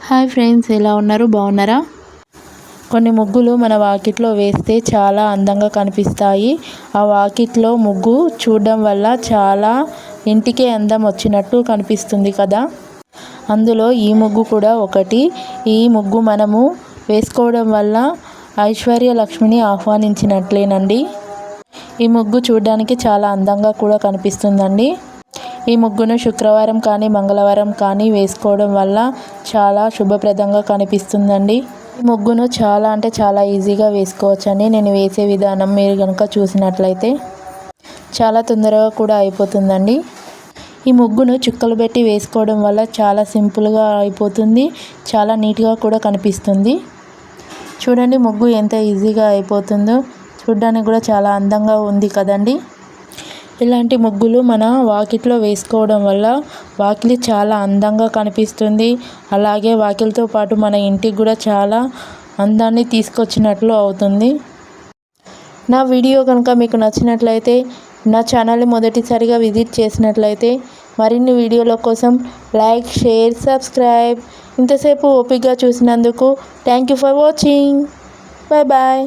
Hi friends, ఎలా ఉన్నారు? బాగున్నారా? కొన్ని ముగ్గులు మన వాకిట్లో వేస్తే చాలా అందంగా కనిపిస్తాయి. ఆ వాకిట్లో ముగ్గు చూడడం వల్ల చాలా ఇంటికే అందం వచ్చినట్టు కనిపిస్తుంది కదా. అందులో ఈ ముగ్గు కూడా ఒకటి. ఈ ముగ్గు మనము వేసుకోవడం వల్ల ఐశ్వర్య లక్ష్మిని ఆహ్వానించినట్లేనండి. ఈ ముగ్గు చూడడానికి చాలా అందంగా కూడా కనిపిస్తుందండి. ఈ ముగ్గును శుక్రవారం కానీ మంగళవారం కానీ వేసుకోవడం వల్ల చాలా శుభప్రదంగా కనిపిస్తుందండి. ఈ ముగ్గును చాలా అంటే చాలా ఈజీగా వేసుకోవచ్చండి. నేను వేసే విధానం మీరు కనుక చూసినట్లయితే చాలా తొందరగా కూడా అయిపోతుందండి. ఈ ముగ్గును చుక్కలు పెట్టి వేసుకోవడం వల్ల చాలా సింపుల్గా అయిపోతుంది, చాలా నీట్గా కూడా కనిపిస్తుంది. చూడండి ముగ్గు ఎంత ఈజీగా అయిపోతుందో, చూడడానికి కూడా చాలా అందంగా ఉంది కదండి. ఇలాంటి ముగ్గులు మన వాకిట్లో వేసుకోవడం వల్ల వాకిలి చాలా అందంగా కనిపిస్తుంది. అలాగే వాకిలితో పాటు మన ఇంటికి కూడా చాలా అందాన్ని తీసుకొచ్చినట్లు అవుతుంది. నా వీడియో కనుక మీకు నచ్చినట్లయితే, నా ఛానల్ని మొదటిసారిగా విజిట్ చేసినట్లయితే మరిన్ని వీడియోల కోసం లైక్, షేర్, సబ్స్క్రైబ్. ఇంతసేపు ఓపికగా చూసినందుకు thank you for watching. Bye bye.